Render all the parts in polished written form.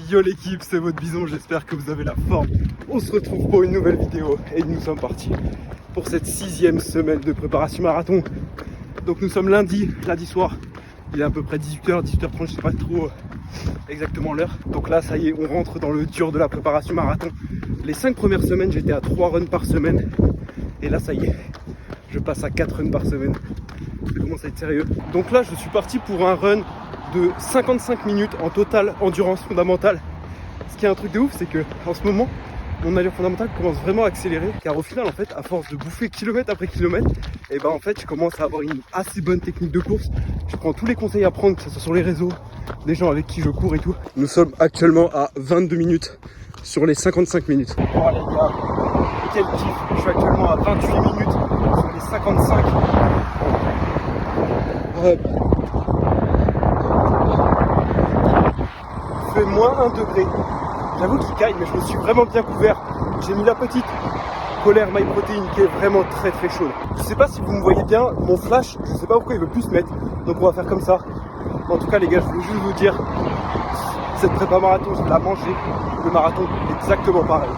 Yo l'équipe, c'est votre Bison, j'espère que vous avez la forme. On se retrouve pour une nouvelle vidéo et nous sommes partis pour cette 6e semaine de préparation marathon. Donc nous sommes lundi soir, il est à peu près 18h, 18h30, je sais pas trop exactement l'heure. Donc là ça y est, on rentre dans le dur de la préparation marathon. Les 5 premières semaines j'étais à 3 runs par semaine et là ça y est, je passe à 4 runs par semaine. Ça commence à être sérieux. Donc là je suis parti pour un run de 55 minutes en totale endurance fondamentale. Ce qui est un truc de ouf, c'est que en ce moment mon allure fondamentale commence vraiment à accélérer, car au final en fait à force de bouffer kilomètre après kilomètre, et ben en fait je commence à avoir une assez bonne technique de course. Je prends tous les conseils à prendre, que ce soit sur les réseaux, des gens avec qui je cours et tout. Nous sommes actuellement à 22 minutes sur les 55 minutes. Oh les gars, quel kiff. Je suis actuellement à 28 minutes sur les 55. Il fait moins 1 degré. J'avoue qu'il caille, mais je me suis vraiment bien couvert. J'ai mis la petite polaire My Protein qui est vraiment très très chaude. Je sais pas si vous me voyez bien, mon flash, je sais pas pourquoi il veut plus se mettre. Donc on va faire comme ça. En tout cas les gars, je voulais juste vous dire, cette prépa marathon, je vais la manger. Le marathon, exactement pareil.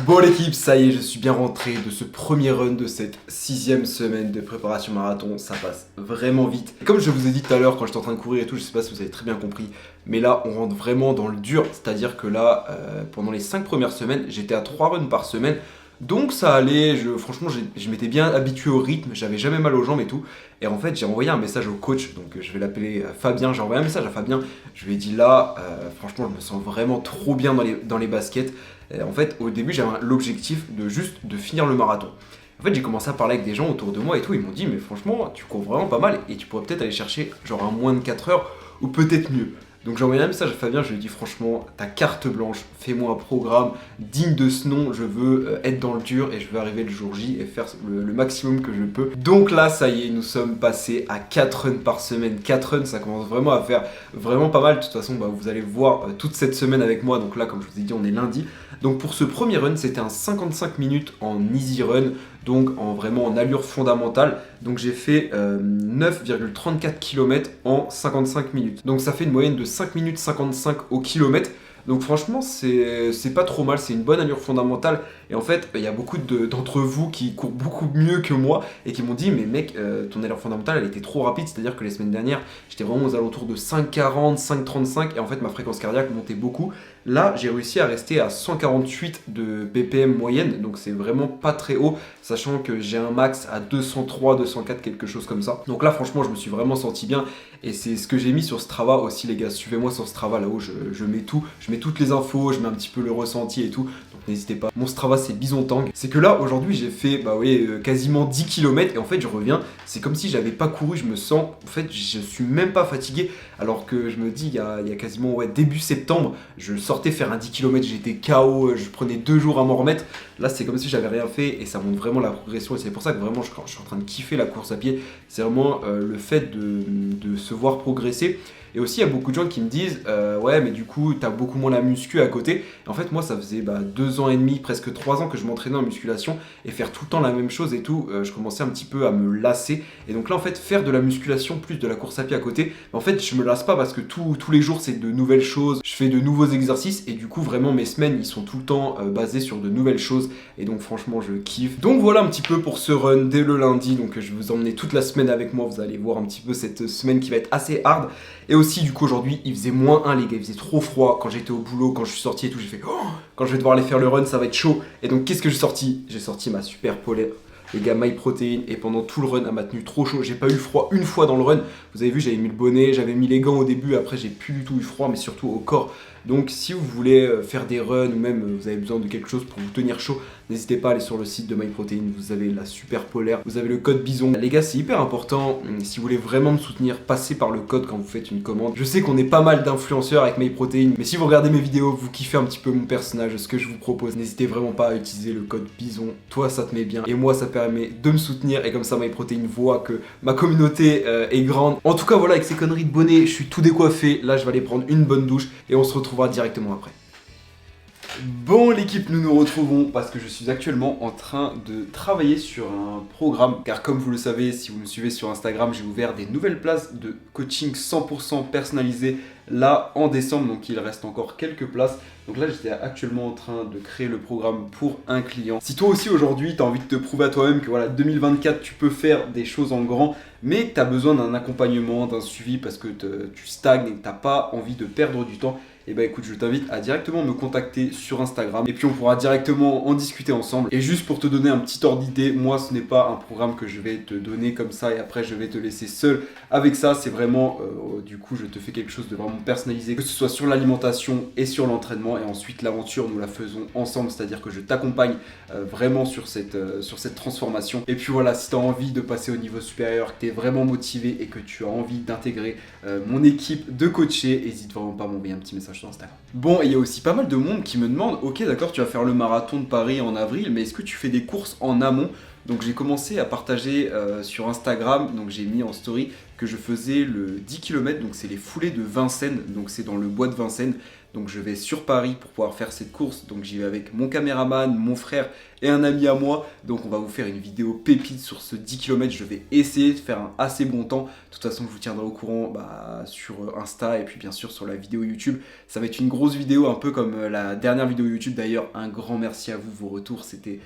Bon l'équipe, ça y est, je suis bien rentré de ce premier run de cette 6e semaine de préparation marathon. Ça passe vraiment vite. Et comme je vous ai dit tout à l'heure quand j'étais en train de courir et tout, je sais pas si vous avez très bien compris, mais là on rentre vraiment dans le dur. C'est-à-dire que là, pendant les 5 premières semaines, j'étais à 3 runs par semaine. Donc ça allait, franchement je m'étais bien habitué au rythme, j'avais jamais mal aux jambes et tout. Et en fait j'ai envoyé un message au coach, donc je vais l'appeler Fabien, j'ai envoyé un message à Fabien. Je lui ai dit là, franchement je me sens vraiment trop bien dans les baskets. Et en fait au début j'avais l'objectif de finir le marathon. En fait j'ai commencé à parler avec des gens autour de moi et tout, ils m'ont dit mais franchement tu cours vraiment pas mal et tu pourrais peut-être aller chercher genre un moins de 4 heures ou peut-être mieux. Donc j'ai envoyé un message à Fabien, je lui ai dit franchement, ta carte blanche, fais-moi un programme digne de ce nom, je veux être dans le dur et je veux arriver le jour J et faire le maximum que je peux. Donc là, ça y est, nous sommes passés à 4 runs par semaine. 4 runs, ça commence vraiment à faire vraiment pas mal. De toute façon, vous allez voir toute cette semaine avec moi. Donc là, comme je vous ai dit, on est lundi. Donc pour ce premier run, c'était un 55 minutes en easy run, donc vraiment en allure fondamentale. Donc j'ai fait 9,34 km en 55 minutes. Donc ça fait une moyenne de 5 minutes 55 au kilomètre. Donc franchement c'est pas trop mal, c'est une bonne allure fondamentale. Et en fait il y a beaucoup d'entre vous qui courent beaucoup mieux que moi et qui m'ont dit mais mec ton allure fondamentale elle était trop rapide. C'est à dire que les semaines dernières j'étais vraiment aux alentours de 5,40, 5,35 et en fait ma fréquence cardiaque montait beaucoup. Là j'ai réussi à rester à 148 de BPM moyenne, donc c'est vraiment pas très haut, sachant que j'ai un max à 203, 204, quelque chose comme ça. Donc là franchement je me suis vraiment senti bien et c'est ce que j'ai mis sur Strava aussi les gars. Suivez-moi sur Strava, là-haut je mets tout, je mets toutes les infos, je mets un petit peu le ressenti et tout, donc n'hésitez pas. Mon Strava c'est Bison Tang. C'est que là aujourd'hui j'ai fait quasiment 10 km et en fait je reviens, c'est comme si j'avais pas couru, je me sens, en fait je suis même pas fatigué alors que je me dis il y a quasiment début septembre, je sortais faire un 10 km, j'étais KO, je prenais 2 jours à m'en remettre. Là c'est comme si j'avais rien fait et ça montre vraiment la progression et c'est pour ça que vraiment je suis en train de kiffer la course à pied. C'est vraiment le fait de se voir progresser. Et aussi, il y a beaucoup de gens qui me disent ouais, mais du coup, t'as beaucoup moins la muscu à côté. Et en fait, moi, ça faisait 2 ans et demi, presque 3 ans que je m'entraînais en musculation et faire tout le temps la même chose et tout, je commençais un petit peu à me lasser. Et donc là, en fait, faire de la musculation plus de la course à pied à côté, en fait, je me lasse pas parce que tous les jours, c'est de nouvelles choses. Je fais de nouveaux exercices et du coup, vraiment, mes semaines, ils sont tout le temps basés sur de nouvelles choses. Et donc, franchement, je kiffe. Donc voilà un petit peu pour ce run dès le lundi. Donc, je vais vous emmener toute la semaine avec moi. Vous allez voir un petit peu cette semaine qui va être assez hard. Et aussi du coup aujourd'hui il faisait moins 1 les gars, il faisait trop froid quand j'étais au boulot, quand je suis sorti et tout, j'ai fait oh, quand je vais devoir aller faire le run ça va être chaud. Et donc qu'est-ce que j'ai sorti? J'ai sorti ma super polaire, les gars, My Protein, et pendant tout le run elle m'a tenu trop chaud, j'ai pas eu froid une fois dans le run. Vous avez vu j'avais mis le bonnet, j'avais mis les gants au début, après j'ai plus du tout eu froid mais surtout au corps. Donc si vous voulez faire des runs ou même vous avez besoin de quelque chose pour vous tenir chaud, n'hésitez pas à aller sur le site de My Protein, vous avez la super polaire, vous avez le code Bison. Les gars c'est hyper important, si vous voulez vraiment me soutenir, passez par le code quand vous faites une commande. Je sais qu'on est pas mal d'influenceurs avec My Protein, mais si vous regardez mes vidéos, vous kiffez un petit peu mon personnage, ce que je vous propose, n'hésitez vraiment pas à utiliser le code Bison. Toi ça te met bien et moi ça permet de me soutenir et comme ça My Protein voit que ma communauté est grande. En tout cas voilà, avec ces conneries de bonnet, je suis tout décoiffé, là je vais aller prendre une bonne douche et on se retrouvera directement après. Bon l'équipe, nous nous retrouvons parce que je suis actuellement en train de travailler sur un programme, car comme vous le savez, si vous me suivez sur Instagram, j'ai ouvert des nouvelles places de coaching 100% personnalisé là en décembre, donc il reste encore quelques places. Donc là j'étais actuellement en train de créer le programme pour un client. Si toi aussi aujourd'hui tu as envie de te prouver à toi-même que voilà 2024 tu peux faire des choses en grand, mais que tu as besoin d'un accompagnement, d'un suivi parce que tu stagnes et que tu n'as pas envie de perdre du temps, et bah écoute, je t'invite à directement me contacter sur Instagram et puis on pourra directement en discuter ensemble. Et juste pour te donner un petit ordre d'idée, moi ce n'est pas un programme que je vais te donner comme ça et après je vais te laisser seul avec ça. C'est vraiment, du coup je te fais quelque chose de vraiment personnalisé, que ce soit sur l'alimentation et sur l'entraînement. Et ensuite l'aventure nous la faisons ensemble, c'est-à-dire que je t'accompagne vraiment sur cette transformation. Et puis voilà, si tu as envie de passer au niveau supérieur, que tu es vraiment motivé et que tu as envie d'intégrer mon équipe de coachés, n'hésite vraiment pas à m'envoyer un petit message sur Instagram. Bon, il y a aussi pas mal de monde qui me demande, ok d'accord, tu vas faire le marathon de Paris en avril, mais est-ce que tu fais des courses en amont? Donc j'ai commencé à partager sur Instagram, donc j'ai mis en story que je faisais le 10 km, donc c'est les foulées de Vincennes, donc c'est dans le bois de Vincennes. Donc je vais sur Paris pour pouvoir faire cette course, donc j'y vais avec mon caméraman, mon frère et un ami à moi. Donc on va vous faire une vidéo pépite sur ce 10 km, je vais essayer de faire un assez bon temps. De toute façon je vous tiendrai au courant sur Insta et puis bien sûr sur la vidéo YouTube. Ça va être une grosse vidéo, un peu comme la dernière vidéo YouTube d'ailleurs. Un grand merci à vous, vos retours c'était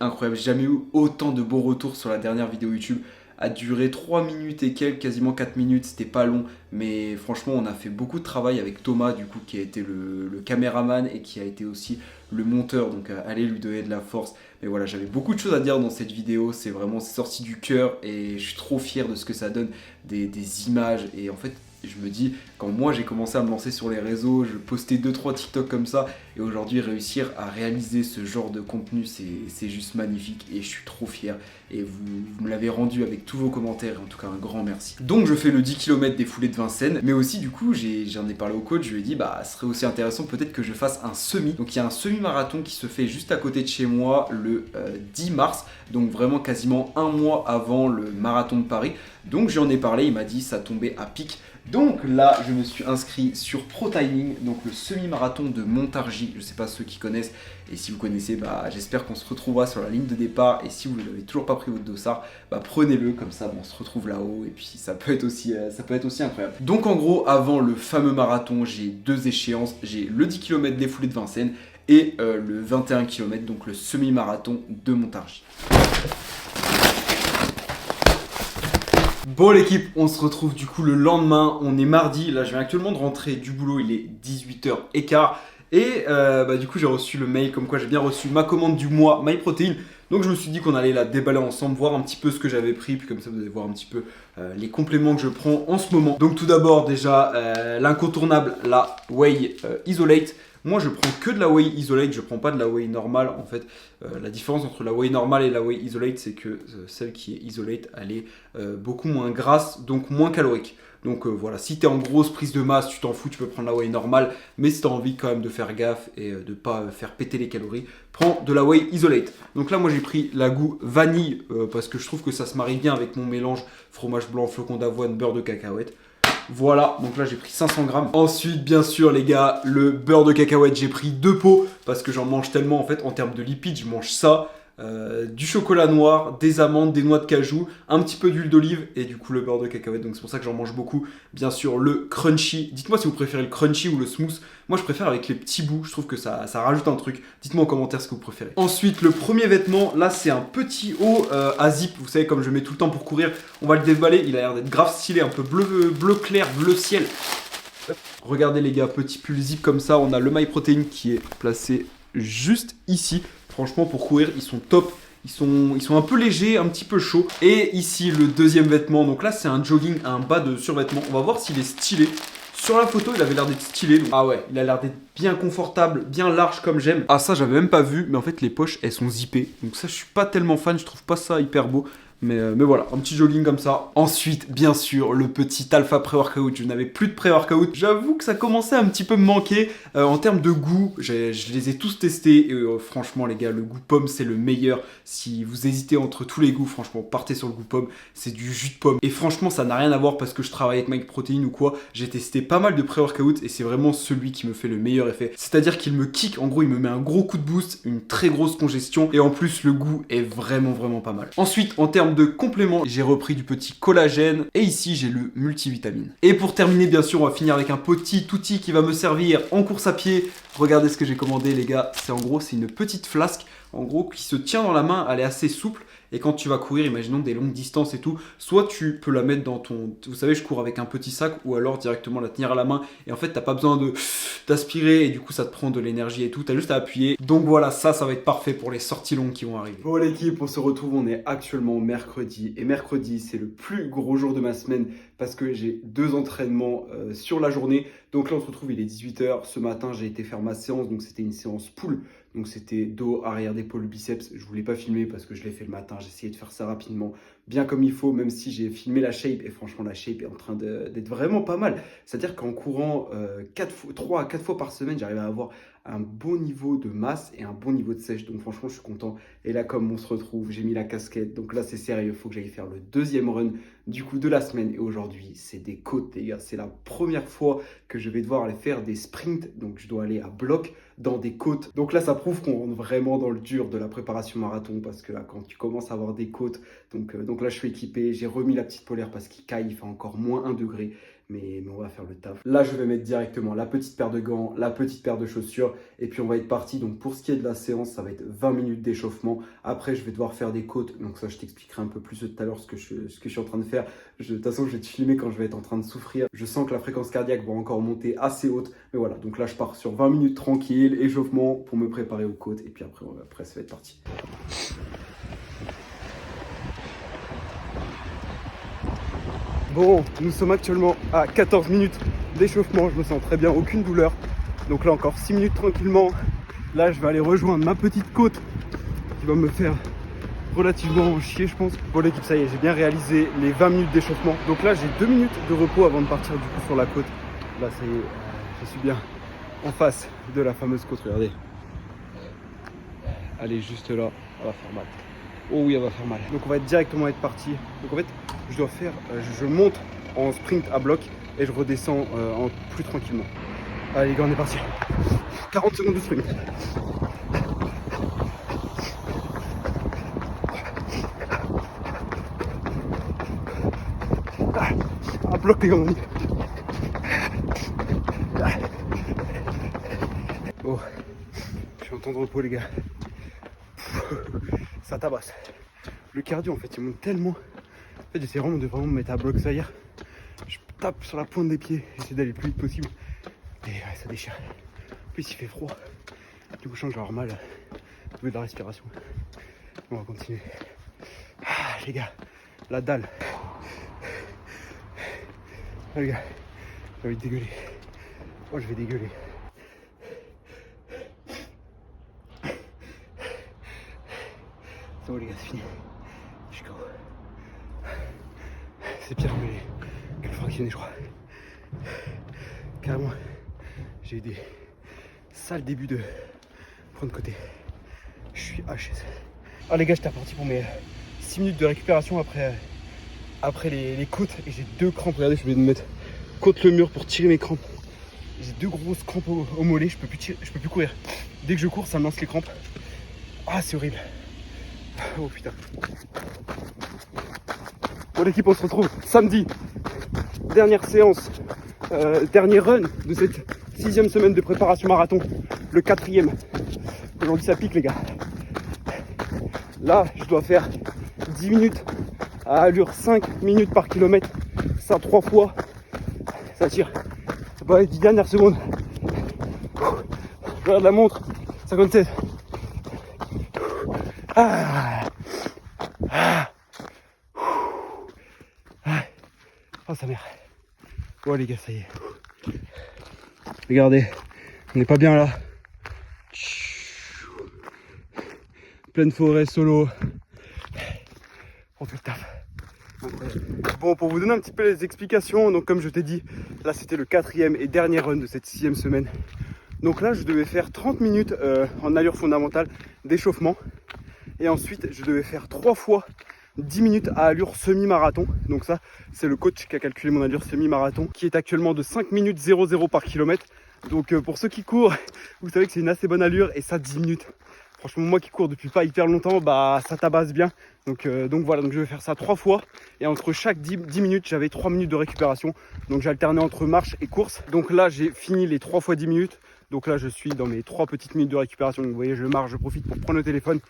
incroyable. J'ai jamais eu autant de beaux retours sur la dernière vidéo YouTube. A duré 3 minutes et quelques, quasiment 4 minutes, c'était pas long, mais franchement on a fait beaucoup de travail avec Thomas du coup qui a été le caméraman et qui a été aussi le monteur, donc allez lui donner de la force. Mais voilà, j'avais beaucoup de choses à dire dans cette vidéo, c'est sorti du cœur et je suis trop fier de ce que ça donne, des images. Et en fait je me dis, quand moi j'ai commencé à me lancer sur les réseaux, je postais 2-3 TikTok comme ça, et aujourd'hui réussir à réaliser ce genre de contenu, c'est juste magnifique et je suis trop fier. Et vous me l'avez rendu avec tous vos commentaires, et en tout cas un grand merci. Donc je fais le 10 km des foulées de Vincennes, mais aussi du coup j'en ai parlé au coach, je lui ai dit ce serait aussi intéressant peut-être que je fasse un semi. Donc il y a un semi-marathon qui se fait juste à côté de chez moi le 10 mars, donc vraiment quasiment un mois avant le marathon de Paris. Donc j'en ai parlé, il m'a dit ça tombait à pic. Donc là, je me suis inscrit sur ProTiming, donc le semi-marathon de Montargis. Je ne sais pas ceux qui connaissent, et si vous connaissez, j'espère qu'on se retrouvera sur la ligne de départ. Et si vous n'avez toujours pas pris votre dossard, prenez-le, comme ça on se retrouve là-haut. Et puis ça peut être aussi incroyable. Donc en gros, avant le fameux marathon, j'ai 2 échéances. J'ai le 10 km des foulées de Vincennes et le 21 km, donc le semi-marathon de Montargis. Bon l'équipe, on se retrouve du coup le lendemain, on est mardi, là je viens actuellement de rentrer du boulot, il est 18h15 et du coup j'ai reçu le mail comme quoi j'ai bien reçu ma commande du mois MyProtein. Donc je me suis dit qu'on allait la déballer ensemble, voir un petit peu ce que j'avais pris, puis comme ça vous allez voir un petit peu les compléments que je prends en ce moment. Donc tout d'abord déjà l'incontournable, la Whey Isolate. Moi je prends que de la Whey Isolate, je prends pas de la Whey normale en fait. La différence entre la Whey normale et la Whey Isolate, c'est que celle qui est Isolate, elle est beaucoup moins grasse, donc moins calorique. Donc voilà, si tu es en grosse prise de masse, tu t'en fous, tu peux prendre la Whey normale, mais si tu as envie quand même de faire gaffe et de pas faire péter les calories, prends de la Whey Isolate. Donc là moi j'ai pris la goût vanille parce que je trouve que ça se marie bien avec mon mélange fromage blanc, flocon d'avoine, beurre de cacahuète. Voilà, donc là j'ai pris 500 grammes. Ensuite, bien sûr les gars, le beurre de cacahuète, j'ai pris 2 pots parce que j'en mange tellement en fait. En termes de lipides, je mange ça, du chocolat noir, des amandes, des noix de cajou, un petit peu d'huile d'olive et du coup le beurre de cacahuète. Donc c'est pour ça que j'en mange beaucoup. Bien sûr le crunchy. Dites-moi si vous préférez le crunchy ou le smooth. Moi je préfère avec les petits bouts, je trouve que ça rajoute un truc. Dites-moi en commentaire ce que vous préférez. Ensuite le premier vêtement, là c'est un petit haut à zip. Vous savez comme je mets tout le temps pour courir. On va le déballer, il a l'air d'être grave stylé, un peu bleu clair, bleu ciel. Regardez les gars, petit pull zip comme ça. On a le MyProtein qui est placé juste ici. Franchement pour courir ils sont top. Ils sont un peu légers, un petit peu chauds. Et ici le deuxième vêtement. Donc là c'est un jogging, un bas de survêtement. On va voir s'il est stylé. Sur la photo, il avait l'air d'être stylé. Donc... Ah ouais, il a l'air d'être bien confortable, bien large comme j'aime. Ah ça, j'avais même pas vu, mais en fait, les poches, elles sont zippées. Donc ça, je suis pas tellement fan, je trouve pas ça hyper beau. Mais voilà, un petit jogging comme ça. Ensuite, bien sûr, le petit Alpha Pre-Workout. Je n'avais plus de Pre-Workout. J'avoue que ça commençait un petit peu me manquer. En termes de goût, je les ai tous testés. Et franchement, les gars, le goût pomme, c'est le meilleur. Si vous hésitez entre tous les goûts, franchement, partez sur le goût pomme. C'est du jus de pomme. Et franchement, ça n'a rien à voir parce que je travaille avec MyProtein ou quoi. J'ai testé pas mal de Pre-Workout et c'est vraiment celui qui me fait le meilleur effet. C'est-à-dire qu'il me kick. En gros, il me met un gros coup de boost, une très grosse congestion. Et en plus, le goût est vraiment pas mal. Ensuite, en termes termes de compléments, j'ai repris du petit collagène et ici j'ai le multivitamine. Et pour terminer, bien sûr, on va finir avec un petit outil qui va me servir en course à pied. Regardez ce que j'ai commandé, les gars. C'est une petite flasque, en gros, qui se tient dans la main. Elle est assez souple. Et quand tu vas courir, imaginons des longues distances et tout, soit tu peux la mettre dans ton... Vous savez, je cours avec un petit sac ou alors directement la tenir à la main. Et en fait, t'as pas besoin d'aspirer et du coup, ça te prend de l'énergie et tout. T'as juste à appuyer. Donc voilà, ça va être parfait pour les sorties longues qui vont arriver. Bon l'équipe, on se retrouve, on est actuellement mercredi. Et mercredi, c'est le plus gros jour de ma semaine parce que j'ai 2 entraînements sur la journée. Donc là, on se retrouve, il est 18 h. Ce matin, j'ai été faire ma séance. Donc c'était une séance pull. Donc c'était dos, arrière d'épaule, biceps. Je voulais pas filmer parce que je l'ai fait le matin. J'ai essayé de faire ça rapidement, bien comme il faut, même si j'ai filmé la shape. Et franchement, la shape est en train d'être vraiment pas mal. C'est-à-dire qu'en courant 3 à 4 fois par semaine, j'arrive à avoir un bon niveau de masse et un bon niveau de sèche. Donc franchement, je suis content. Et là, comme on se retrouve, j'ai mis la casquette. Donc là, c'est sérieux. Il faut que j'aille faire le 2e run du coup de la semaine. Et aujourd'hui, c'est des côtes, les gars. C'est la première fois que je vais devoir aller faire des sprints. Donc je dois aller à bloc dans des côtes. Donc là, ça prouve qu'on rentre vraiment dans le dur de la préparation marathon parce que là, quand tu commences à avoir des côtes, donc là, je suis équipé. J'ai remis la petite polaire parce qu'il caille, il fait encore moins 1 degré. Mais on va faire le taf. Là, je vais mettre directement la petite paire de gants, la petite paire de chaussures. Et puis, on va être parti. Donc, pour ce qui est de la séance, ça va être 20 minutes d'échauffement. Après, je vais devoir faire des côtes. Donc, ça, je t'expliquerai un peu plus tout à l'heure ce que je suis en train de faire. De toute façon, je vais te filmer quand je vais être en train de souffrir. Je sens que la fréquence cardiaque va encore monter assez haute. Mais voilà, donc là, je pars sur 20 minutes tranquille, échauffement pour me préparer aux côtes. Et puis après ça va être parti. Bon, nous sommes actuellement à 14 minutes d'échauffement, je me sens très bien, aucune douleur. Donc là encore 6 minutes tranquillement. Là je vais aller rejoindre ma petite côte qui va me faire relativement chier je pense. Bon l'équipe, ça y est, j'ai bien réalisé les 20 minutes d'échauffement. Donc là j'ai 2 minutes de repos avant de partir du coup sur la côte. Là ça y est, je suis bien en face de la fameuse côte, regardez. Elle est juste là, elle va faire mal. Oh oui, elle va faire mal. Donc on va directement être parti. Donc en fait, je dois faire, je monte en sprint à bloc et je redescends en plus tranquillement. Allez les gars, on est parti. 40 secondes de sprint. À bloc les gars, on y est. Oh, je suis en temps de repos les gars. Ça tabasse. Le cardio en fait il monte tellement. En fait j'essaie vraiment de me mettre à bloc, ça y est. Je tape sur la pointe des pieds, j'essaie d'aller le plus vite possible. Et ouais, ça déchire. En plus il fait froid. Du coup je sens que je vais avoir mal au niveau de la respiration. On va continuer. Ah les gars, la dalle. Ah les gars, j'ai envie de dégueuler. Oh je vais dégueuler. C'est bon les gars, c'est fini. Je suis KO. C'est pire que le fractionné je crois. Carrément, j'ai eu des sales débuts de prendre côté. Je suis HS. Ah les gars, j'étais reparti pour mes 6 minutes de récupération après les côtes et j'ai 2 crampes. Regardez, je vais me mettre contre le mur pour tirer mes crampes. J'ai 2 grosses crampes au mollet, je peux plus courir. Dès que je cours, ça me lance les crampes. Ah c'est horrible. Oh putain. Bon l'équipe, on se retrouve samedi. Dernière séance, dernier run de cette 6e semaine de préparation marathon. Le 4e. Aujourd'hui ça pique les gars. Là je dois faire 10 minutes à allure 5 minutes par kilomètre. Ça 3 fois. Ça tire. Ça peut aller 10 dernières secondes. Je regarde la montre. 57. Ah. Oh sa mère. Oh les gars, ça y est. Regardez, on n'est pas bien là. Pleine forêt, solo. On fait le taf. Bon, pour vous donner un petit peu les explications, donc comme je t'ai dit, là c'était le 4e et dernier run de cette 6e semaine. Donc là je devais faire 30 minutes en allure fondamentale d'échauffement. Et ensuite je devais faire 3 fois 10 minutes à allure semi-marathon. Donc ça c'est le coach qui a calculé mon allure semi-marathon, qui est actuellement de 5 minutes 00 par kilomètre. Donc pour ceux qui courent, vous savez que c'est une assez bonne allure. Et ça 10 minutes, Franchement, moi qui cours depuis pas hyper longtemps, bah ça tabasse bien. Donc voilà, donc je vais faire ça 3 fois. Et entre chaque 10 minutes, j'avais 3 minutes de récupération. Donc j'alternais entre marche et course. Donc là, j'ai fini les 3 fois 10 minutes. Donc là, je suis dans mes 3 petites minutes de récupération. Donc vous voyez, je marche, je profite pour prendre le téléphone.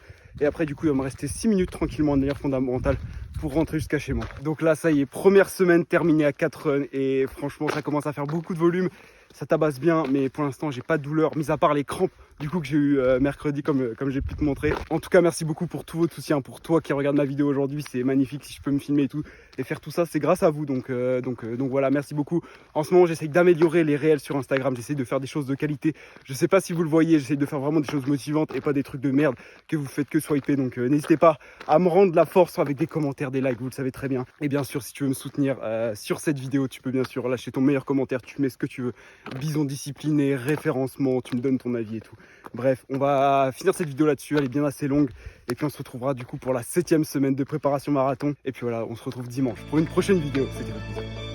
Et après, du coup, il va me rester 6 minutes tranquillement en délire fondamental pour rentrer jusqu'à chez moi. Donc là, ça y est, première semaine terminée à 4 runs. Et franchement, ça commence à faire beaucoup de volume. Ça tabasse bien, mais pour l'instant, j'ai pas de douleur, mis à part les crampes du coup que j'ai eu mercredi, comme j'ai pu te montrer. En tout cas, merci beaucoup pour tout votre soutien, pour toi qui regarde ma vidéo aujourd'hui. C'est magnifique si je peux me filmer et tout. Et faire tout ça, c'est grâce à vous. Donc voilà, merci beaucoup. En ce moment, j'essaye d'améliorer les réels sur Instagram. J'essaye de faire des choses de qualité. Je sais pas si vous le voyez, j'essaye de faire vraiment des choses motivantes et pas des trucs de merde que vous faites que swiper. Donc n'hésitez pas à me rendre la force avec des commentaires, des likes, vous le savez très bien. Et bien sûr, si tu veux me soutenir sur cette vidéo, tu peux bien sûr lâcher ton meilleur commentaire. Tu mets ce que tu veux. Bison discipliné, référencement, tu me donnes ton avis et tout. Bref, on va finir cette vidéo là-dessus, elle est bien assez longue. Et puis on se retrouvera du coup pour la 7e semaine de préparation marathon. Et puis voilà, on se retrouve dimanche pour une prochaine vidéo. C'était votre bisou.